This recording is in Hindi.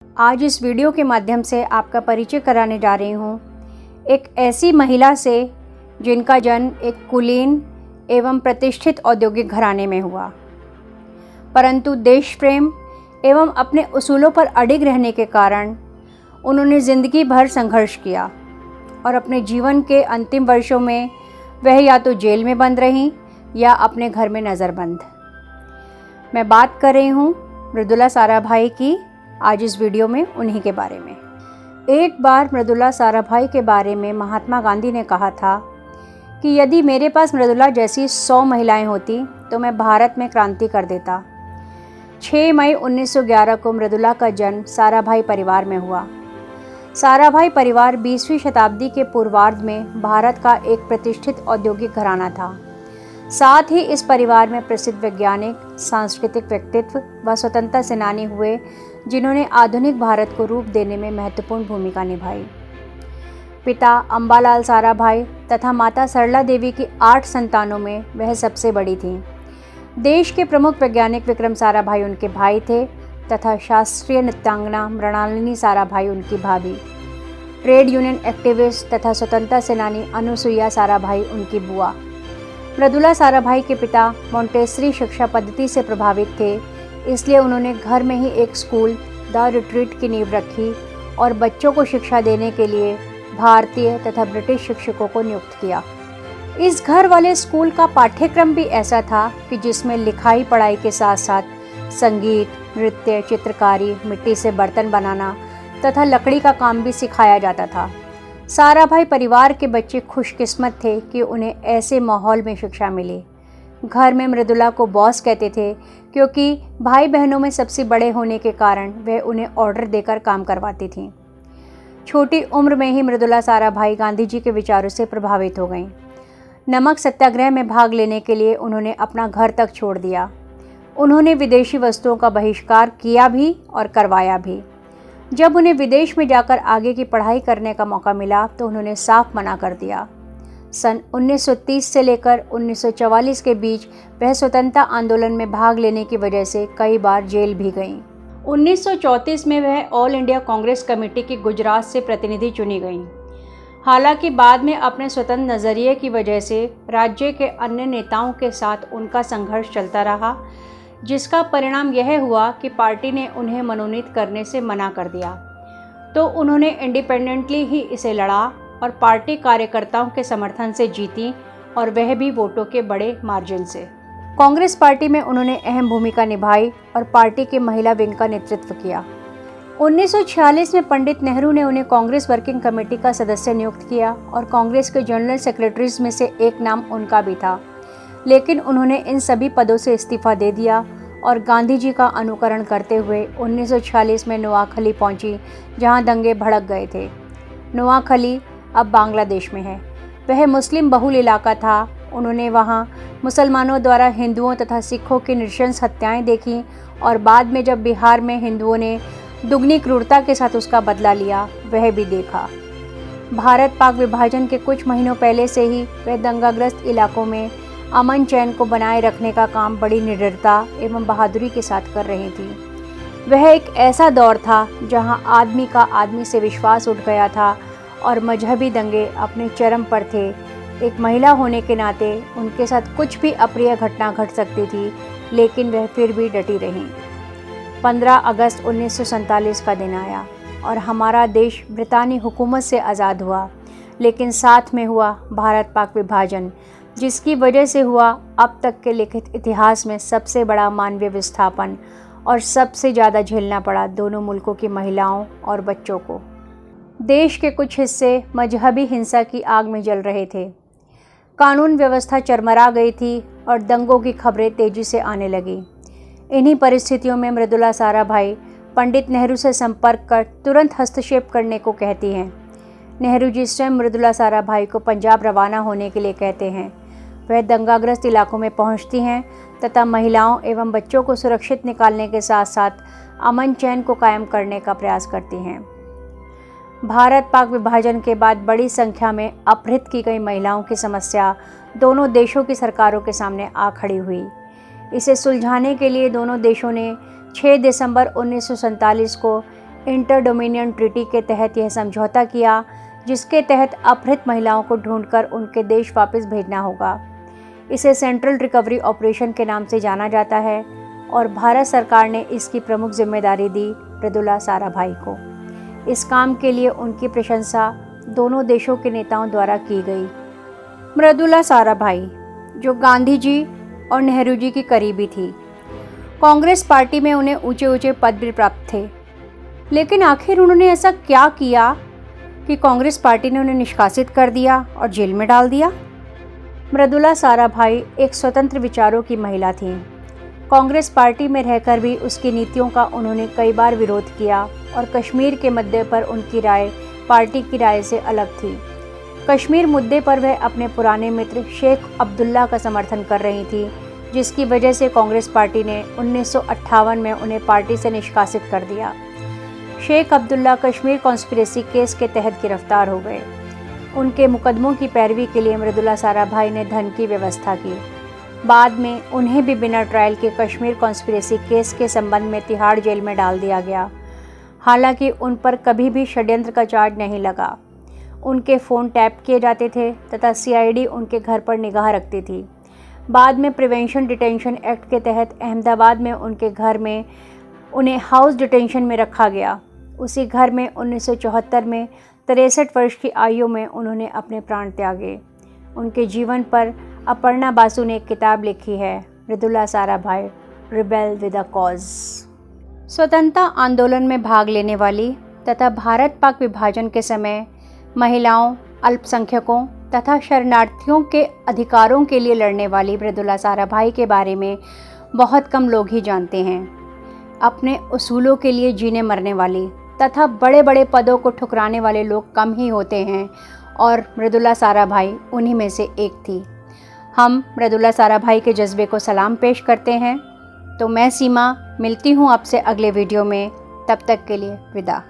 आज इस वीडियो के माध्यम से आपका परिचय कराने जा रही हूँ एक ऐसी महिला से जिनका जन्म एक कुलीन एवं प्रतिष्ठित औद्योगिक घराने में हुआ, परंतु देश प्रेम एवं अपने उसूलों पर अडिग रहने के कारण उन्होंने ज़िंदगी भर संघर्ष किया और अपने जीवन के अंतिम वर्षों में वह या तो जेल में बंद रहीं या अपने घर में नज़रबंद। मैं बात कर रही हूँ मृदुला साराभाई की। आज इस वीडियो में उन्हीं के बारे में। एक बार मृदुला साराभाई के बारे में महात्मा गांधी ने कहा था कि यदि मेरे पास मृदुला जैसी 100 महिलाएं होती तो मैं भारत में क्रांति कर देता। 6 मई 1911 को मृदुला का जन्म साराभाई परिवार में हुआ। साराभाई परिवार 20वीं शताब्दी के पूर्वार्ध में भारत का एक प्रतिष्ठित औद्योगिक घराना था। साथ ही इस परिवार में प्रसिद्ध वैज्ञानिक, सांस्कृतिक व्यक्तित्व व स्वतंत्रता सेनानी हुए जिन्होंने आधुनिक भारत को रूप देने में महत्वपूर्ण भूमिका निभाई। पिता अंबालाल साराभाई तथा माता सरला देवी की 8 संतानों में वह सबसे बड़ी थीं। देश के प्रमुख वैज्ञानिक विक्रम साराभाई उनके भाई थे तथा शास्त्रीय नृत्यांगना मृणालिनी साराभाई उनकी भाभी। ट्रेड यूनियन एक्टिविस्ट तथा स्वतंत्रता सेनानी अनुसुईया साराभाई उनकी बुआ। मृदुला साराभाई के पिता मोंटेसरी शिक्षा पद्धति से प्रभावित थे, इसलिए उन्होंने घर में ही एक स्कूल द रिट्रीट की नींव रखी और बच्चों को शिक्षा देने के लिए भारतीय तथा ब्रिटिश शिक्षकों को नियुक्त किया। इस घर वाले स्कूल का पाठ्यक्रम भी ऐसा था कि जिसमें लिखाई पढ़ाई के साथ साथ संगीत, नृत्य, चित्रकारी, मिट्टी से बर्तन बनाना तथा लकड़ी का काम भी सिखाया जाता था। साराभाई परिवार के बच्चे खुशकिस्मत थे कि उन्हें ऐसे माहौल में शिक्षा मिली। घर में मृदुला को बॉस कहते थे क्योंकि भाई बहनों में सबसे बड़े होने के कारण वह उन्हें ऑर्डर देकर काम करवाती थीं। छोटी उम्र में ही मृदुला साराभाई गांधी जी के विचारों से प्रभावित हो गईं। नमक सत्याग्रह में भाग लेने के लिए उन्होंने अपना घर तक छोड़ दिया। उन्होंने विदेशी वस्तुओं का बहिष्कार किया भी और करवाया भी। जब उन्हें विदेश में जाकर आगे की पढ़ाई करने का मौका मिला तो उन्होंने साफ मना कर दिया। सन 1930 से लेकर 1944 के बीच वह स्वतंत्रता आंदोलन में भाग लेने की वजह से कई बार जेल भी गईं। 1934 में वह ऑल इंडिया कांग्रेस कमेटी की गुजरात से प्रतिनिधि चुनी गईं। हालांकि बाद में अपने स्वतंत्र नज़रिए की वजह से राज्य के अन्य नेताओं के साथ उनका संघर्ष चलता रहा, जिसका परिणाम यह हुआ कि पार्टी ने उन्हें मनोनीत करने से मना कर दिया। तो उन्होंने इंडिपेंडेंटली ही इसे लड़ा और पार्टी कार्यकर्ताओं के समर्थन से जीती, और वह भी वोटों के बड़े मार्जिन से। कांग्रेस पार्टी में उन्होंने अहम भूमिका निभाई और पार्टी के महिला विंग का नेतृत्व किया। 1946 में पंडित नेहरू ने उन्हें कांग्रेस वर्किंग कमेटी का सदस्य नियुक्त किया और कांग्रेस के जनरल सेक्रेटरीज में से एक नाम उनका भी था, लेकिन उन्होंने इन सभी पदों से इस्तीफा दे दिया और गांधी जी का अनुकरण करते हुए 1946 में नोआखली पहुंची, जहां दंगे भड़क गए थे। नोआखली अब बांग्लादेश में है। वह मुस्लिम बहुल इलाका था। उन्होंने वहां मुसलमानों द्वारा हिंदुओं तथा सिखों की नृशंस हत्याएं देखीं और बाद में जब बिहार में हिंदुओं ने दुगनी क्रूरता के साथ उसका बदला लिया, वह भी देखा। भारत पाक विभाजन के कुछ महीनों पहले से ही वह दंगाग्रस्त इलाकों में अमन चैन को बनाए रखने का काम बड़ी निडरता एवं बहादुरी के साथ कर रही थी। वह एक ऐसा दौर था जहां आदमी का आदमी से विश्वास उठ गया था और मजहबी दंगे अपने चरम पर थे। एक महिला होने के नाते उनके साथ कुछ भी अप्रिय घटना घट सकती थी, लेकिन वह फिर भी डटी रहीं। 15 अगस्त 1947 का दिन आया और हमारा देश ब्रितानी हुकूमत से आज़ाद हुआ, लेकिन साथ में हुआ भारत पाक विभाजन, जिसकी वजह से हुआ अब तक के लिखित इतिहास में सबसे बड़ा मानवीय विस्थापन, और सबसे ज़्यादा झेलना पड़ा दोनों मुल्कों की महिलाओं और बच्चों को। देश के कुछ हिस्से मजहबी हिंसा की आग में जल रहे थे। कानून व्यवस्था चरमरा गई थी और दंगों की खबरें तेज़ी से आने लगी। इन्हीं परिस्थितियों में मृदुला साराभाई पंडित नेहरू से संपर्क कर तुरंत हस्तक्षेप करने को कहती हैं। नेहरू जी स्वयं मृदुला साराभाई को पंजाब रवाना होने के लिए कहते हैं। वह दंगाग्रस्त इलाकों में पहुंचती हैं तथा महिलाओं एवं बच्चों को सुरक्षित निकालने के साथ साथ अमन चैन को कायम करने का प्रयास करती हैं। भारत पाक विभाजन के बाद बड़ी संख्या में अपहृत की गई महिलाओं की समस्या दोनों देशों की सरकारों के सामने आ खड़ी हुई। इसे सुलझाने के लिए दोनों देशों ने 6 दिसंबर 1947 को इंटर डोमिनियन ट्रीटी के तहत यह समझौता किया, जिसके तहत अपहृत महिलाओं को ढूंढकर उनके देश वापस भेजना होगा। इसे सेंट्रल रिकवरी ऑपरेशन के नाम से जाना जाता है और भारत सरकार ने इसकी प्रमुख जिम्मेदारी दी मृदुला साराभाई को। इस काम के लिए उनकी प्रशंसा दोनों देशों के नेताओं द्वारा की गई। मृदुला साराभाई, जो गांधी जी और नेहरू जी की करीबी थी, कांग्रेस पार्टी में उन्हें ऊंचे ऊंचे पद भी प्राप्त थे, लेकिन आखिर उन्होंने ऐसा क्या किया कि कांग्रेस पार्टी ने उन्हें निष्कासित कर दिया और जेल में डाल दिया? मृदुला साराभाई एक स्वतंत्र विचारों की महिला थीं। कांग्रेस पार्टी में रहकर भी उसकी नीतियों का उन्होंने कई बार विरोध किया और कश्मीर के मुद्दे पर उनकी राय पार्टी की राय से अलग थी। कश्मीर मुद्दे पर वह अपने पुराने मित्र शेख अब्दुल्ला का समर्थन कर रही थी, जिसकी वजह से कांग्रेस पार्टी ने 1958 में उन्हें पार्टी से निष्कासित कर दिया। शेख अब्दुल्ला कश्मीर कॉन्स्पिरेसी केस के तहत गिरफ्तार हो गए। उनके मुकदमों की पैरवी के लिए मृदुला साराभाई ने धन की व्यवस्था की। बाद में उन्हें भी बिना ट्रायल के कश्मीर कॉन्स्पिरेसी केस के संबंध में तिहाड़ जेल में डाल दिया गया। हालांकि उन पर कभी भी षड्यंत्र का चार्ज नहीं लगा। उनके फ़ोन टैप किए जाते थे तथा सीआईडी उनके घर पर निगाह रखती थी। बाद में प्रिवेंशन डिटेंशन एक्ट के तहत अहमदाबाद में उनके घर में उन्हें हाउस डिटेंशन में रखा गया। उसी घर में 1974 में 63 वर्ष की आयु में उन्होंने अपने प्राण त्यागे। उनके जीवन पर अपर्णा बासु ने एक किताब लिखी है, Mridula Sarabhai, rebel with a cause. स्वतंत्रता आंदोलन में भाग लेने वाली तथा भारत पाक विभाजन के समय महिलाओं, अल्पसंख्यकों तथा शरणार्थियों के अधिकारों के लिए लड़ने वाली मृदुला साराभाई के बारे में बहुत कम लोग ही जानते हैं। अपने उसूलों के लिए जीने मरने वाली तथा बड़े बड़े पदों को ठुकराने वाले लोग कम ही होते हैं और मृदुला साराभाई उन्हीं में से एक थी। हम मृदुला साराभाई के जज्बे को सलाम पेश करते हैं। तो मैं सीमा मिलती हूँ आपसे अगले वीडियो में। तब तक के लिए विदा।